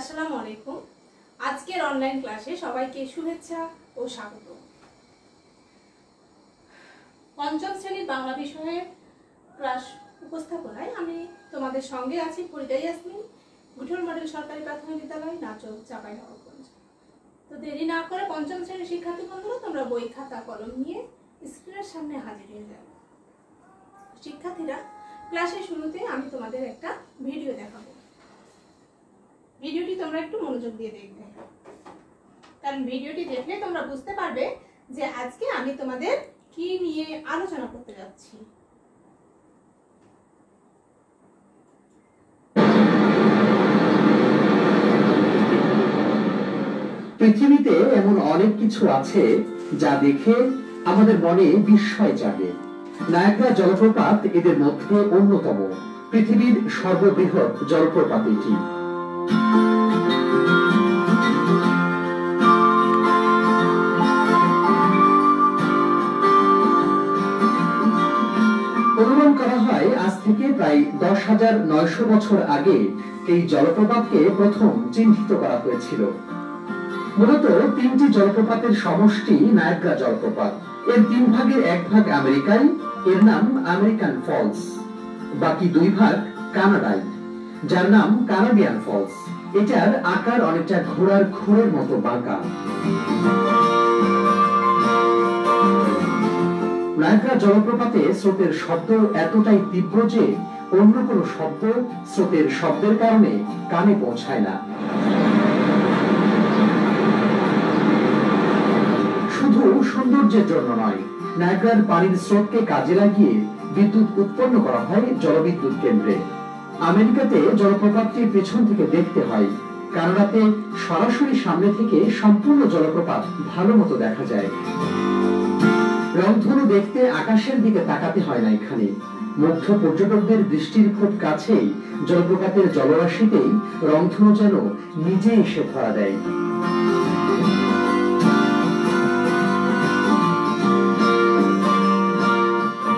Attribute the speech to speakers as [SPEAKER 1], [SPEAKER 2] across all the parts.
[SPEAKER 1] আসসালামু আলাইকুম। আজকের অনলাইন ক্লাসে সবাইকে শুভেচ্ছা ও স্বাগত। পঞ্চম শ্রেণীর বাংলা বিষয়ের ক্লাস উপস্থাপনায় আমি তোমাদের সঙ্গে আছি ফরিদা ইয়াসমিন, গুঠল মডেল সরকারি প্রাথমিক বিদ্যালয়, নাচল, চাঁপাইনবাবগঞ্জ। তো দেরি না করে পঞ্চম শ্রেণীর শিক্ষার্থী বন্ধুরা তোমরা বই খাতা কলম নিয়ে স্ক্রিনের সামনে হাজির হয়ে যাবে। শিক্ষার্থীরা, ক্লাসের শুরুতে আমি তোমাদের একটা ভিডিও দেখাবো। ভিডিওটি তোমরা একটু মনোযোগ দিয়ে দেখবে, কারণ ভিডিওটি দেখলে তোমরা বুঝতে পারবে যে আজকে আমি তোমাদের কি নিয়ে আলোচনা করতে যাচ্ছি।
[SPEAKER 2] পৃথিবীতে এমন অনেক কিছু আছে যা দেখে আমাদের মনে বিস্ময় জাগে। নায়াগ্রা জলপ্রপাত এদের মধ্যে অন্যতম। পৃথিবীর সর্ববৃহৎ জলপ্রপাত এটি। অনুমান করা হয় আজ থেকে প্রায় 10,900 বছর আগে এই জলপ্রপাতকে প্রথম চিহ্নিত করা হয়েছিল। মূলত তিনটি জলপ্রপাতের সমষ্টি নায়াগ্রা জলপ্রপাত। এর 3 ভাগের 1 ভাগ আমেরিকায়, এর নাম আমেরিকান ফলস। বাকি 2 ভাগ কানাডায়, যার নাম কানাডিয়ান ফলস। এটার আকার অনেকটা ঘোড়ার খুরের মতো বাঁকা। নায়াগ্রা জলপ্রপাতে স্রোতের শব্দ এতটাই তীব্র যে অন্য কোনো শব্দ স্রোতের শব্দের কারণে কানে পৌঁছায় না। শুধু সৌন্দর্যের জন্য নয়, নায়াগ্রার পানির স্রোতকে কাজে লাগিয়ে বিদ্যুৎ উৎপন্ন করা হয় জলবিদ্যুৎ কেন্দ্রে। আমেরিকাতে জলপ্রপাতটি পেছন থেকে দেখতে হয়, কানাডাতে সরাসরি সামনে থেকে সম্পূর্ণ জলপ্রপাত ভালো মতো দেখা যায়। রংধনু দেখতে আকাশের দিকে তাকাতে হয় না এখানে। মুগ্ধ পর্যটকদের দৃষ্টির খুব কাছেই জলপ্রপাতের জলরাশিতেই রংধনু যেন নিজে এসে ধরা দেয়।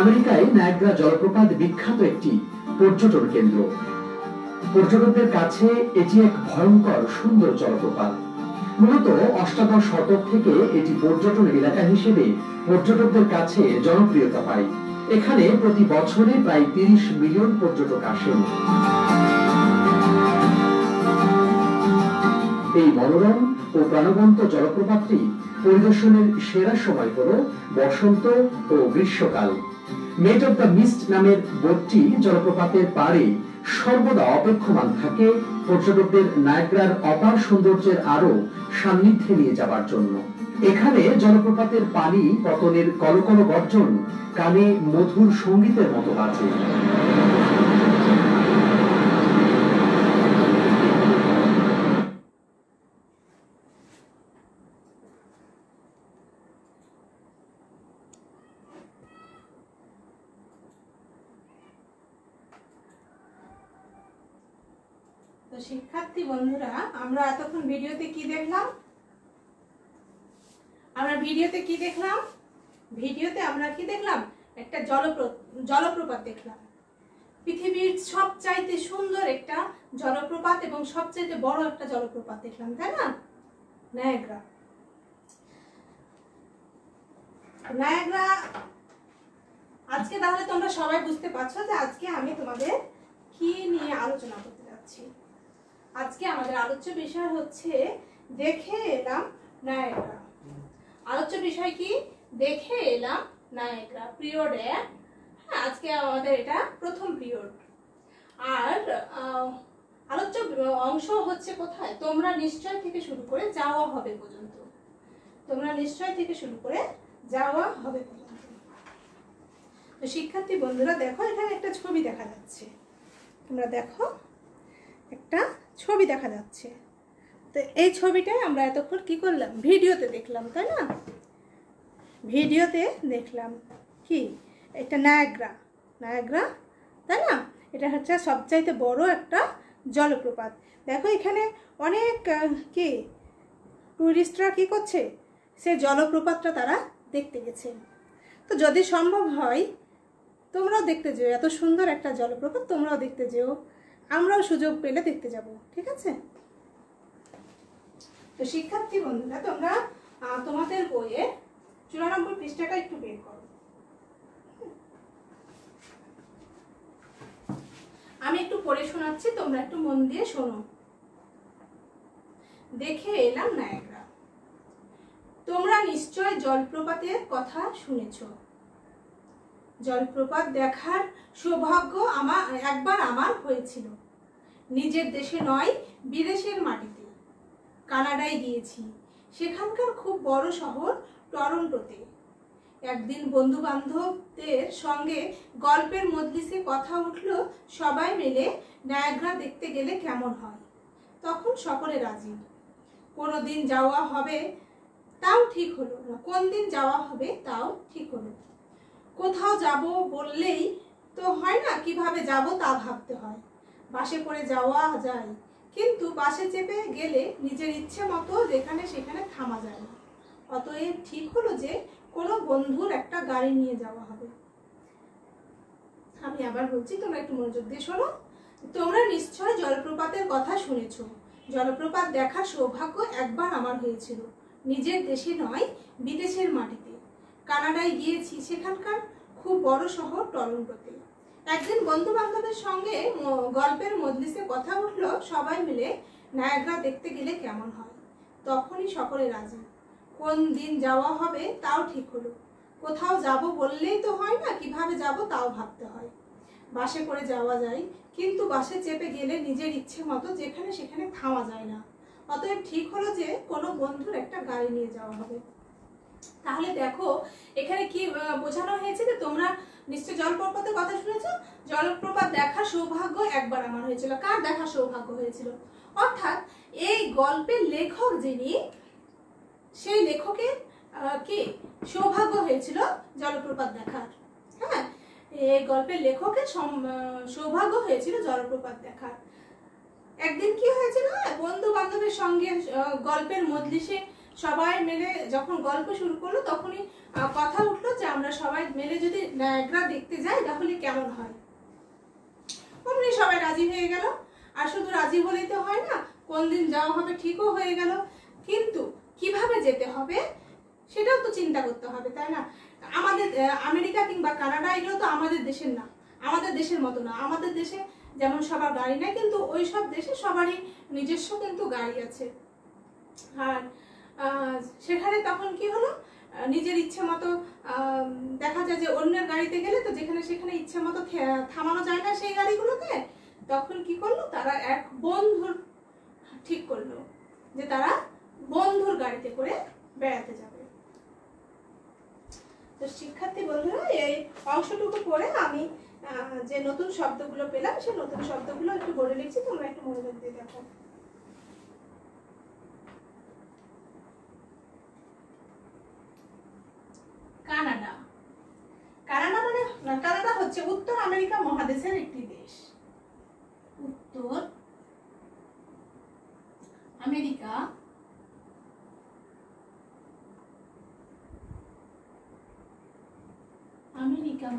[SPEAKER 2] আমেরিকায় নায়াগ্রা জলপ্রপাত বিখ্যাত একটি পর্যটন কেন্দ্র। পর্যটকদের কাছে এটি এক ভয়ঙ্কর সুন্দর জলপ্রপাত। মূলত 8ম শতক থেকে এটি পর্যটন এলাকা হিসেবে পর্যটকদের কাছে জনপ্রিয়তা পায়। এখানে প্রতি বছরে প্রায় 30 মিলিয়ন পর্যটক আসেন। এই মনোরম ও প্রাণবন্ত জলপ্রপাতটি পরিদর্শনের সেরা সময় হল বসন্ত ও গ্রীষ্মকাল। মেট অফ দ্য মিস্ট নামের বোটটি জলপ্রপাতের পাড়ে সর্বদা অপেক্ষমান থাকে পর্যটকদের নায়াগ্রার অপার সৌন্দর্যের আরো সান্নিধ্যে নিয়ে যাবার জন্য। এখানে জলপ্রপাতের পানি পতনের কলকল গর্জন কানে মধুর সঙ্গীতের মতো বাজে।
[SPEAKER 1] তো শিক্ষার্থী বন্ধুরা, আমরা এতক্ষণ ভিডিওতে কি দেখলাম? ভিডিওতে আমরা কি দেখলাম? একটা জলপ্রপাত দেখলাম। পৃথিবীর সবচাইতে সুন্দর একটা জলপ্রপাত এবং সবচাইতে বড় একটা জলপ্রপাত দেখলাম, তাই না? নায়াগ্রা। আজকে তাহলে তোমরা সবাই বুঝতে পারছো যে আজকে আমি তোমাদের কি নিয়ে আলোচনা করতে যাচ্ছি। আজকে আমাদের আলোচ্য বিষয় হচ্ছে দেখে এলাম নায়াগ্রা। আলোচ্য বিষয় কি? দেখে এলাম নায়াগ্রা, পিরিয়ড 1। হ্যাঁ, আজকে আমাদের এটা প্রথম পিরিয়ড। আর আলোচ্য অংশ হচ্ছে কোথায়? তোমরা নিশ্চয় থেকে শুরু করে যাওয়া হবে পর্যন্ত। তো শিক্ষার্থী বন্ধুরা দেখো, এখানে একটা ছবি দেখা যাচ্ছে। তোমরা দেখো, একটা ছবি দেখা যাচ্ছে। তো এই ছবিটাই আমরা এতক্ষণ কি করলাম? ভিডিওতে দেখলাম, তাই না? ভিডিওতে দেখলাম কি? এটা নায়াগ্রা, তাই না? এটা হচ্ছে সবচাইতে বড় একটা জলপ্রপাত। দেখো এখানে অনেক কি টুরিস্টরা কি করছে? সে জলপ্রপাতটা তারা দেখতে গেছে। তো যদি সম্ভব হয় তোমরাও দেখতে যেও, এত সুন্দর একটা জলপ্রপাত তোমরাও দেখতে যেও। আমরাও সুযোগ পেলে দেখতে যাব, ঠিক আছে? তো শিক্ষার্থী বন্ধুরা, তোমরা তোমাদের বইয়ে 94 পৃষ্ঠাটা একটু বের করো। আমি একটু পড়ে শোনাচ্ছি, তোমরা একটু মন দিয়ে শোনো। দেখে এলাম নায়াগ্রা। তোমরা নিশ্চয় জলপ্রপাতের কথা শুনেছ। জলপ্রপাত দেখার সৌভাগ্য একবার আমার হয়েছিল। নিজের দেশে নয়, বিদেশের মাটিতে। কানাডায় গিয়েছি। সেখানকার খুব বড় শহর টরন্টোতে। একদিন বন্ধু বান্ধবদের সঙ্গে গল্পের মজলিসে কথা উঠল, সবাই মিলে নায়াগ্রা দেখতে গেলে কেমন হয়। তখন সকলে রাজি। কোন দিন যাওয়া হবে তাও ঠিক হলো না, কোন দিন যাওয়া হবে তাও ঠিক হলো। কোথাও যাব বললেই তো হয় না, কিভাবে যাব তা ভাবতে হয়। বাসে করে যাওয়া যায়, কিন্তু বাসে চেপে গেলে নিজের ইচ্ছে মতো যেখানে সেখানে থামা যায় না। অতএব ঠিক হলো যে কোনো বন্ধুর একটা গাড়ি নিয়ে যাওয়া হবে। আমি আবার বলছি, তোমরা একটু মনোযোগ দিয়ে শোনো। তোমরা নিশ্চয় জলপ্রপাতের কথা শুনেছ। জলপ্রপাত দেখার সৌভাগ্য একবার আমার হয়েছিল। নিজের দেশে নয়, বিদেশের মাটিতে। কানাডায় গিয়েছি। সেখানকার খুব বড় শহর টরন্টোতে। একদিন বন্ধু বান্ধবের সঙ্গে গল্পের মজলিসে কথা উঠলো, সবাই মিলে নায়াগ্রা দেখতে গেলে কেমন হয়। তখনই সকলে রাজি। কোন দিন যাওয়া হবে তাও ঠিক হলো। কোথাও যাব বললেই তো হয় না, কিভাবে যাব তাও ভাবতে হয়। বাসে করে যাওয়া যায়, কিন্তু বাসে চেপে গেলে নিজের ইচ্ছে মতো যেখানে সেখানে থামা যায় না। অতএব ঠিক হলো যে কোনো বন্ধুর একটা গাড়ি নিয়ে যাওয়া হবে। তাহলে দেখো এখানে কি বোঝানো হয়েছে, যে তোমরা নিশ্চয় জলপ্রপাতের কথা শুনেছো। জলপ্রপাত দেখার সৌভাগ্য একবার আমার হয়েছিল। কার দেখার সৌভাগ্য হয়েছিল? অর্থাৎ এই গল্পের লেখক যিনি, সেই লেখকের কি সৌভাগ্য হয়েছিল জলপ্রপাত দেখার। হ্যাঁ, এই গল্পের লেখকের সৌভাগ্য হয়েছিল জলপ্রপাত দেখার। একদিন কি হয়েছিল, বন্ধু বান্ধবের সঙ্গে গল্পের মজলিসে সবাই মিলে যখন গল্প শুরু করলো, তখনই কথা উঠলো যে আমরা সবাই মিলে যদি নায়াগ্রা দেখতে যাই তাহলে কেমন হয়। অমনি সবাই রাজি হয়ে গেল। আর শুধু রাজি হলেই তো হয় না, কোন দিন যাওয়া হবে ঠিকও হয়ে গেল, কিন্তু কিভাবে যেতে হবে সেটাও তো চিন্তা করতে হবে, তাই না? আমাদের আমেরিকা কিংবা কানাডা এগুলো তো আমাদের দেশের না, আমাদের দেশের মতো না। আমাদের দেশে যেমন সবার গাড়ি নেই, কিন্তু ওই সব দেশে সবারই নিজস্ব কিন্তু গাড়ি আছে। আর সেখানে তখন কি হলো, নিজের ইচ্ছে মতো দেখা যায় যে অন্যের গাড়িতে গেলে তো যেখানে সেখানে ইচ্ছে মতো থামানো যায় না সেই গাড়িগুলোতে। তখন কি করলো, তারা এক বন্ধুর ঠিক করলো যে তারা বন্ধুর গাড়িতে করে বেড়াতে যাবে। তো শিক্ষার্থী বন্ধুরা, এই অংশটুকু পড়ে আমি যে নতুন শব্দগুলো পেলাম সেই নতুন শব্দগুলো একটু বলে লিখছি, তোমরা একটু মনোযোগ দিয়ে দেখো। কানাডা। কানাডা হচ্ছে উত্তর আমেরিকা মহাদেশের একটি দেশ। উত্তর আমেরিকা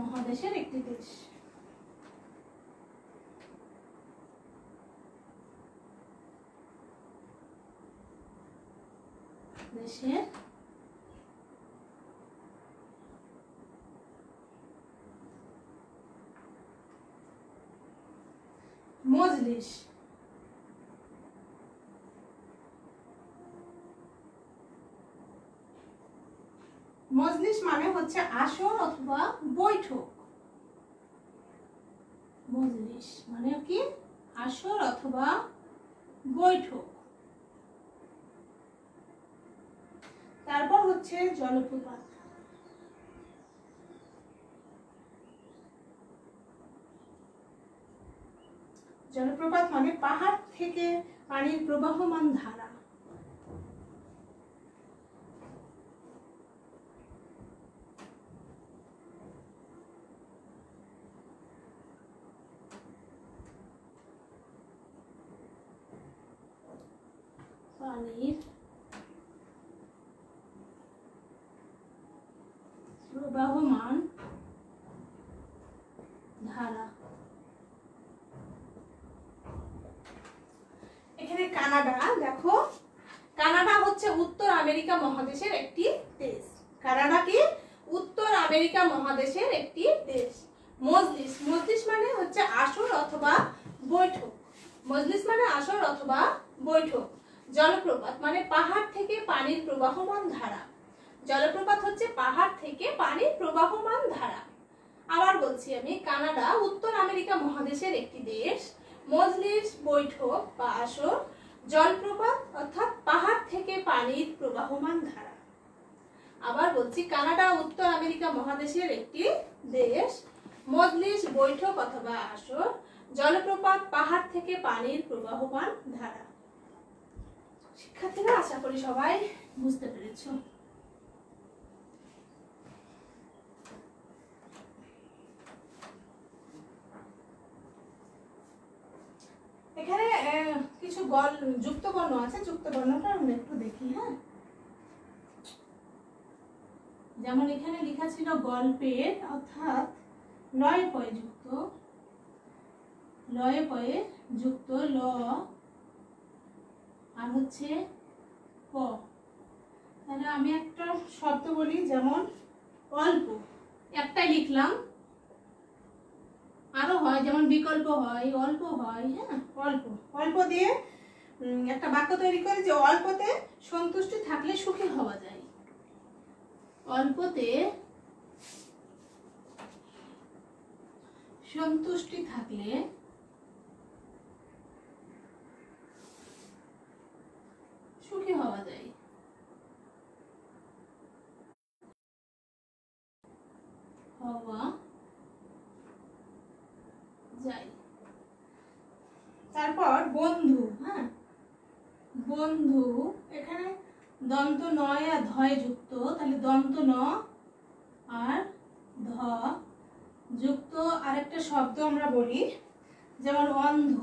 [SPEAKER 1] মহাদেশের একটি দেশ। দেশের মজলিস। মজলিস মানে হচ্ছে আসর অথবা বৈঠক। মজলিস মানে কি? আসর অথবা বৈঠক। তারপর হচ্ছে জলপ্রপাত। জলপ্রপাত মানে পাহাড় থেকে পানির প্রবাহমান ধারা। পানির প্রবাহমান ধারা। এখানে কানাডা, দেখো কানাডা হচ্ছে উত্তর আমেরিকা মহাদেশের একটি দেশ। কানাডা কি উত্তর আমেরিকা মহাদেশের একটি দেশ। মজলিস, মজলিস মানে হচ্ছে আসর অথবা বৈঠক। মজলিস মানে আসর অথবা বৈঠক। জলপ্রপাত মানে পাহাড় থেকে পানির প্রবাহমান ধারা। জলপ্রপাত হচ্ছে পাহাড় থেকে পানির প্রবাহমান ধারা। আবার বলছি আমি, কানাডা উত্তর আমেরিকা মহাদেশের একটি দেশ। মজলিস বৈঠক বা আসর, জলপ্রপাত অর্থাৎ পাহাড় থেকে পানির প্রবাহমান ধারা। আবার বলছি, কানাডা উত্তর আমেরিকা মহাদেশের একটি দেশ। মজলিস বৈঠক অথবা আসর, জলপ্রপাত পাহাড় থেকে পানির প্রবাহমান ধারা। শিক্ষার্থীরা আশা করি সবাই বুঝতে পেরেছো। এখানে কিছু যুক্ত বর্ণ আছে, যুক্ত বর্ণটা আমরা একটু দেখি। হ্যাঁ, যেমন এখানে লেখা ছিল গল্পের, অর্থাৎ লয়ে পয়ে যুক্ত, লয়ে পয়ে যুক্ত ল আর হচ্ছে প। তাহলে আমি একটা শব্দ বলি, যেমন অল্প, একটাই লিখলাম। আরো হয়, যেমন বিকল্প হয়, অল্প হয়। হ্যাঁ, অল্প, অল্প দিয়ে একটা বাক্য তৈরি করে যে অল্পতে সন্তুষ্টি থাকলে সুখী হওয়া যায়। অল্পতে সন্তুষ্টি থাকলে সুখী হওয়া যায়। হওয়া যায়। তারপর বন্ধু। হ্যাঁ, বন্ধু, এখানে দন্ত নয় আর ধয় যুক্ত, তাহলে দন্ত ন আর ধ যুক্ত আরেকটা শব্দ আমরা বলি, যেমন অন্ধ।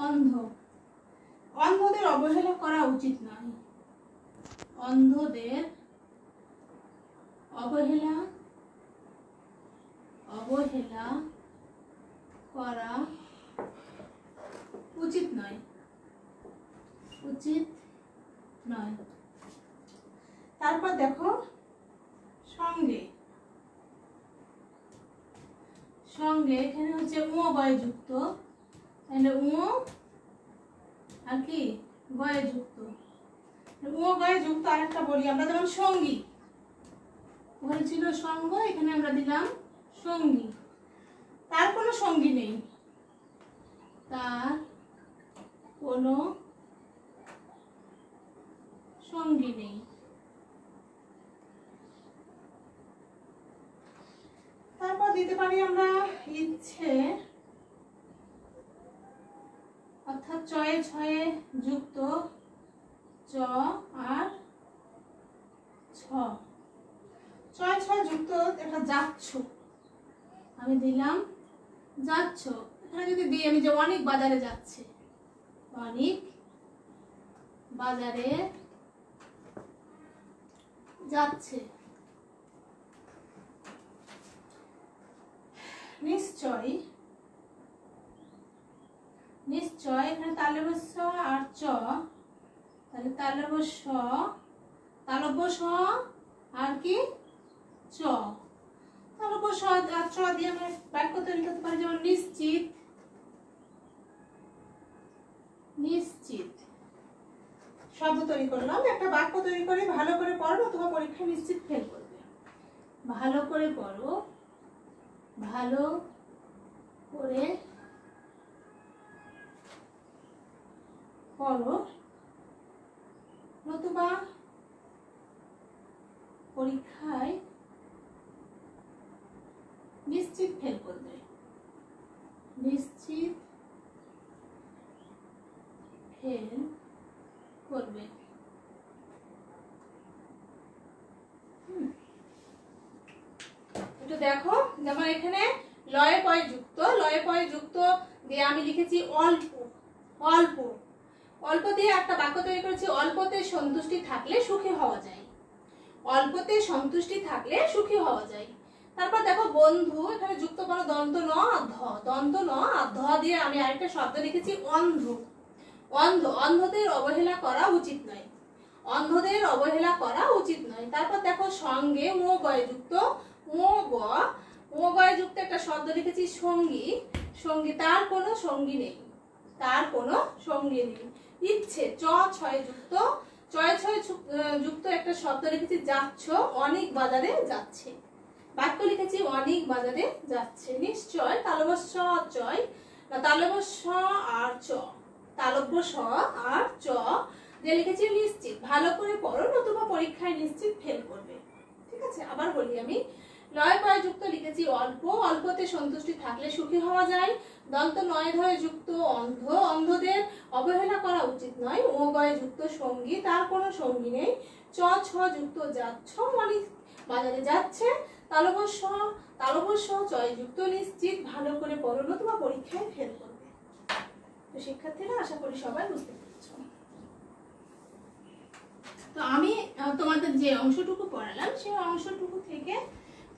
[SPEAKER 1] অন্ধ, অন্ধদের অবহেলা করা উচিত নয়। অন্ধদের অবহেলা করা উচিত নয়, উচিত নয়। তারপর দেখো সঙ্গে, সঙ্গে এখানে হচ্ছে ও গয়ে যুক্ত, তাহলে ও আর কি গয়ে যুক্ত। ও গয়ে যুক্ত আরেকটা বলি আমরা, যেমন সঙ্গী। ওখানে ছিল সঙ্গ, এখানে আমরা দিলাম সঙ্গী। তার কোনো সঙ্গী নেই, তার কোনো সঙ্গী নেই। তারপর দিতে পারি আমরা ইচ্ছে, অর্থাৎ চয়ে ছয়ে যুক্ত চ আর ছ। ছয় ছয় যুক্ত একটা যাচ্ছ, আমি দিলাম যাচ্ছ। এখানে যদি দিই আমি, যে অনেক বাজারে যাচ্ছে, অনেক বাজারে যাচ্ছে। নিশ্চয়, নিশ্চয় এখানে তালব্য স আর চ, তাহলে তালব্য স, তালব্য স আর কি চ। তালব্য স আর চ দিয়ে আমরা বাক্য তৈরি করতে পারি, যেমন নিশ্চিত। নিশ্চিত শব্দ তৈরি করলাম, একটা বাক্য তৈরি করে ভালো করে পড়ো, অথবা পরীক্ষা নিশ্চিত ফেল করবে। ভালো করে পড়ো, ভালো করে পড়ো, নতুবা পরীক্ষায় নিশ্চিত ফেল করবে। নিশ্চিত ফেল করবে। একটু দেখো, যেমন এখানে লয়ে পয়ে যুক্ত, লয়ে পয়ে যুক্ত দিয়ে আমি লিখেছি অল্প। অল্প, অল্প দিয়ে একটা বাক্য তৈরি করেছি, অল্পতে সন্তুষ্টি থাকলে সুখী হওয়া যায়। অল্পতে সন্তুষ্টি থাকলে সুখী হওয়া যায়। তারপর দেখো বন্ধু, এখানে যুক্ত করো দন্ত ন আর ধ, দন্ত ন আর ধ দিয়ে আমি আরেকটা শব্দ লিখেছি অন্ধ। অন্ধদের অবহেলা করা উচিত নয়, অন্ধদের অবহেলা করা উচিত নয়। তারপর দেখো সঙ্গে ও গয়ে যুক্ত, ও গয়ে যুক্ত একটা শব্দ লিখেছি সঙ্গী, সঙ্গী তার কোনো সঙ্গী নেই, তার কোনো সঙ্গী নেই। ইচ্ছে ছয় যুক্ত, ছয় যুক্ত একটা শব্দ লিখেছি যাচ্ছ, অনেক বাজারে যাচ্ছে, বাক্য লিখেছি অনেক বাজারে যাচ্ছে। নিশ্চয় তালব্য চয়, তালব্য আর চ, তালব্য আর চ যে লিখেছি নিশ্চিত, ভালো করে পড়ো নতুবা পরীক্ষায় নিশ্চিত ফেল করবে। ঠিক আছে, আবার বলি আমি, লয় কয় যুক্ত লিখেছি অল্প, অল্পতে সন্তুষ্টি থাকলে সুখী হওয়া যায়। দন্ত নয় ধরে যুক্ত অন্ধ, অন্ধদের অবহেলা করা উচিত নয়। ও গয়ে যুক্ত সঙ্গী, তার কোনো সঙ্গী নেই। ছ যুক্ত যাচ্ছ, অনেক বাজারে যাচ্ছে। তালব্য চয় যুক্ত নিশ্চিত, ভালো করে পড়ো নতুবা পরীক্ষায় ফেল করবে। তো শিক্ষার্থীরা আশা করি সবাই বুঝতে পেরেছ। তো আমি তোমাদের যে অংশটুকু পড়ালাম সেই অংশটুকু থেকে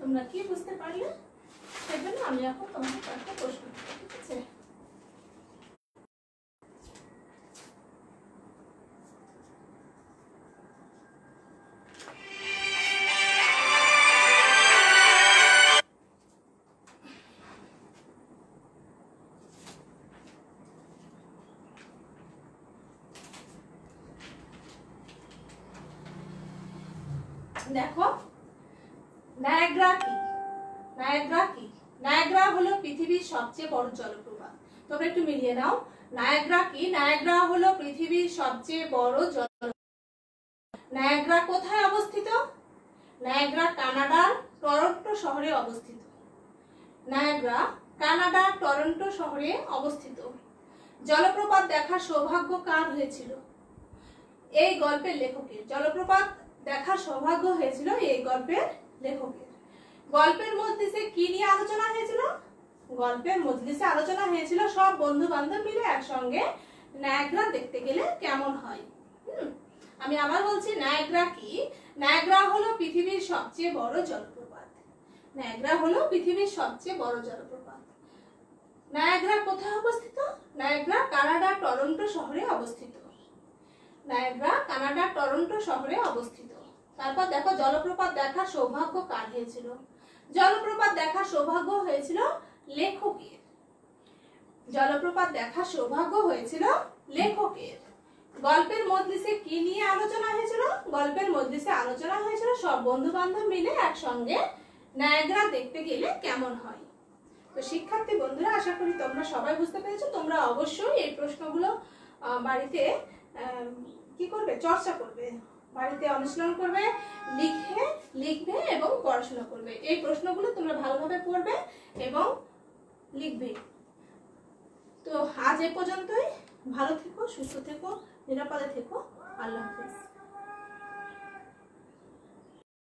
[SPEAKER 1] তোমরা কি বুঝতে পারলে সেজন্য আমি এখন তোমাকে কয়েকটা প্রশ্ন করব। ঠিক আছে, দেখো নায়াগ্রা কি, নায়াগ্রা কি? নায়াগ্রা হলো পৃথিবীর সবচেয়ে বড় জলপ্রপাত। তোমরা একটু মিলিয়ে নাও, নায়াগ্রা কি? নায়াগ্রা হলো পৃথিবীর সবচেয়ে বড় জলপ্রপাত। নায়াগ্রা কোথায় অবস্থিত? নায়াগ্রা কানাডার টরন্টো শহরে অবস্থিত। নায়াগ্রা কানাডার টরন্টো শহরে অবস্থিত। জলপ্রপাত দেখার সৌভাগ্য কার হয়েছিল? এই গল্পের লেখকের। জলপ্রপাত দেখার সৌভাগ্য হয়েছিল এই গল্পের লেখকের। গল্পের মজলিসে কি নিয়ে আলোচনা হয়েছিল? গল্পের মজলিসে আলোচনা হয়েছিল সব বন্ধু বান্ধব মিলে একসঙ্গে নায়াগ্রা দেখতে গেলে কেমন হয়। আমি আবার বলছি, নায়াগ্রা কি? নায়াগ্রা হলো পৃথিবীর সবচেয়ে বড় জলপ্রপাত। নায়াগ্রা হলো পৃথিবীর সবচেয়ে বড় জলপ্রপাত। নায়াগ্রা কোথায় অবস্থিত? নায়াগ্রা কানাডার টরন্টো শহরে অবস্থিত। নায়াগ্রা কানাডার টরন্টো শহরে অবস্থিত। তারপর দেখো জলপ্রপাত দেখার সৌভাগ্য কার হয়েছিল? জলপ্রপাত দেখার সৌভাগ্য হয়েছিল লেখকের। জলপ্রপাত দেখার সৌভাগ্য হয়েছিল লেখকের। গল্পের মজলিসে কি নিয়ে আলোচনা হয়েছিল? গল্পের মজলিসে আলোচনা হয়েছিল সব বন্ধু বান্ধব মিলে একসঙ্গে নায়াগ্রা দেখতে গেলে কেমন হয়। তো শিক্ষার্থী বন্ধুরা, আশা করি তোমরা সবাই বুঝতে পেরেছো। তোমরা অবশ্যই এই প্রশ্নগুলো বাড়িতে কি করবে? চর্চা করবে, বাড়িতে অনুশীলন করবে, লিখবে এবং পড়াশোনা করবে। এই প্রশ্নগুলো তোমরা ভালোভাবে পড়বে এবং লিখবে। তো আজ এ পর্যন্তই। ভালো থেকো, সুস্থ থেকো, নিরাপদে থেকো। আল্লাহ হাফেজ।